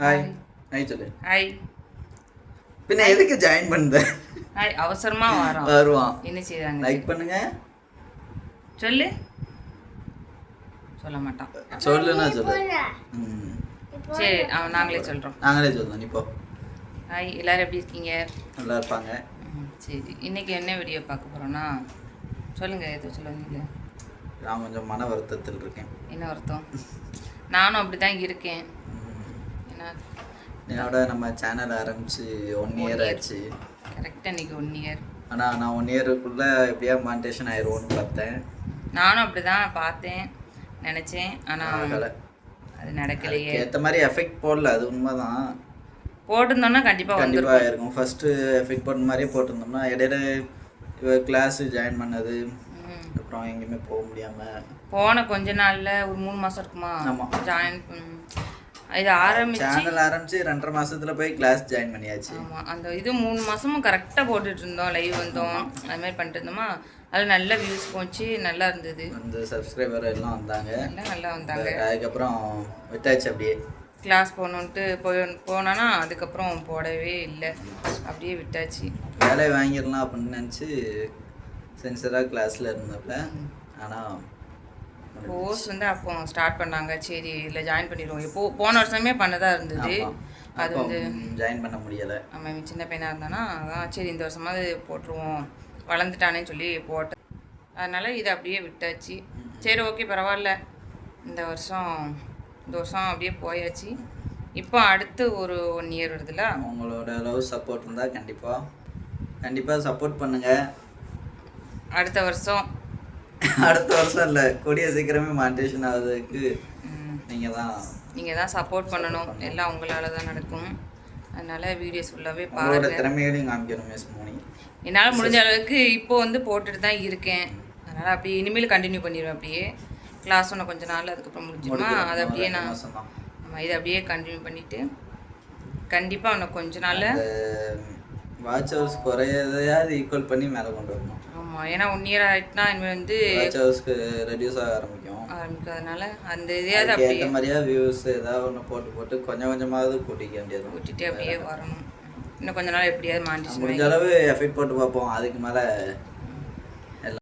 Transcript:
Hi hi சொல்லு. Hi. பின்ன எதுக்கு ஜாயின் பண்ண? ஹாய். அவசரமா வருவான். என்ன செய்றாங்க? லைக் பண்ணுங்க. சொல்லு. சொல்ல மாட்டான். சொல்லுனா சொல்லு. சரி நாங்களே சொல்றோம். நாங்களே சொல்றோம் இப்போ. ஹாய் எல்லாரும் எப்படி இருக்கீங்க? நல்லா இருப்பாங்க. சரி இன்னைக்கு என்ன வீடியோ பார்க்க போறோம்னா சொல்லுங்க எது சொல்லுவீங்க? நான் கொஞ்சம் மன வருத்தத்தில் இருக்கேன். என்ன வருத்தம்? நானும் அப்படிதான் இருக்கேன். என்னோட நம்ம சேனல் ஆரம்பிச்சு 1 இயர் ஆச்சு. கரெக்டாக இன்னைக்கு 1 இயர். ஆனால் நான் 1 இயருக்குள்ளே எப்படியா மானிட்டேஷன் ஆயிடுவோன்னு பார்த்தேன். நானும் அப்படி தான் பார்த்தேன் நினச்சேன். ஆனால் அது நடக்கலையே. ஏற்ற மாதிரி எஃபெக்ட் போடல, அது உண்மைதான். போட்டிருந்தோம்னா கண்டிப்பாக இருக்கும். ஃபஸ்ட்டு எஃபெக்ட் போட்ட மாதிரியே போட்டிருந்தோம்னா இடையில கிளாஸு ஜாயின் பண்ணது, அப்புறம் எங்கேயுமே போக முடியாமல் போன கொஞ்ச நாளில் ஒரு 3 மாதம் இருக்குமா ஜாயின் இது சேனல் ஆரம்பிச்சு 2.5 மாசத்துல போய் கிளாஸ் ஜாயின் பண்ணியாச்சு. ஆமாம் அந்த இது 3 மாதமும் கரெக்டாக போட்டுட்டு இருந்தோம், லைவ் வந்தோம், அது மாதிரி பண்ணிட்டு இருந்தோமா. அதில் நல்ல வியூஸ் போச்சு, நல்லா இருந்தது. அந்த சப்ஸ்கிரைபர் எல்லாம் வந்தாங்க, நல்லா வந்தாங்க. அதுக்கப்புறம் விட்டாச்சு. அப்படியே கிளாஸ் போகணுன்ட்டு போனோன்னா அதுக்கப்புறம் போடவே இல்லை, அப்படியே விட்டாச்சு. வேலையை வாங்கிடலாம் அப்படின்னு நினச்சி சென்சராக கிளாஸில் இருந்தப்ப. ஆனால் கோர்ஸ் வந்து அப்போ ஸ்டார்ட் பண்ணாங்க. சரி இதில் ஜாயின் பண்ணிடுவோம். போன வருஷமே பண்ணதாக இருந்தது. அது வந்து ஜாயின் பண்ண முடியலை. நம்ம சின்ன பையனாக இருந்தானா அதான் சரி இந்த வருஷமாவது போட்டுருவோம், வளர்ந்துட்டானேன்னு சொல்லி போட்டேன். அதனால் இதை அப்படியே விட்டாச்சு. சரி ஓகே பரவாயில்ல, இந்த வருஷம் அப்படியே போயாச்சு. இப்போ அடுத்து ஒரு 1 இயர் வருதுல்ல. உங்களோட லவ் சப்போர்ட் இருந்தால் கண்டிப்பாக சப்போர்ட் பண்ணுங்கள். அடுத்த வருஷம் இல்லை, கூடிய சீக்கிரமே மானிட்டேஷன் ஆகுறதுக்கு நீங்கள் தான் சப்போர்ட் பண்ணணும். எல்லாம் உங்களால் தான் நடக்கும். அதனால் வீடியோஸ் ஃபுல்லாகவே பாருங்கள். திறமைகளையும் காமிக்கணும் மிஸ் மோனி. என்னால் முடிஞ்ச அளவுக்கு இப்போ வந்து போட்டுட்டு தான் இருக்கேன். அதனால் அப்படியே இனிமேல் கண்டினியூ பண்ணிடுவேன். அப்படியே கிளாஸ் ஒன்று கொஞ்ச நாள் அதுக்கப்புறம் முடிஞ்சுமா அதை அப்படியே நான் இதை அப்படியே கண்டினியூ பண்ணிவிட்டு கண்டிப்பாக இன்னும் கொஞ்ச நாள் வாட்ச் ஹவர்ஸ் குறையதையாவது ஈக்குவல் பண்ணி மேலே கொண்டு வரணும். ஆமாம், ஏன்னா 1 இயர் ஆகிட்டுனா இனிமேல் வந்து வாட்ச் ஹவர்ஸ்க்கு ரெடியூஸ் ஆக ஆரம்பிக்கிறதுனால அந்த இதையாவது அப்படியே மாதிரியா வியூஸ் ஏதாவது ஒன்று போட்டு கொஞ்சம் கொஞ்சமாவது கூட்டிக்க வேண்டியது, கூட்டிகிட்டு அப்படியே வரணும். இன்னும் கொஞ்ச நாள் எப்படியாவது மானிட்டேஷன் முடிஞ்ச அளவு எஃபெக்ட் போட்டு பார்ப்போம். அதுக்கு மேலே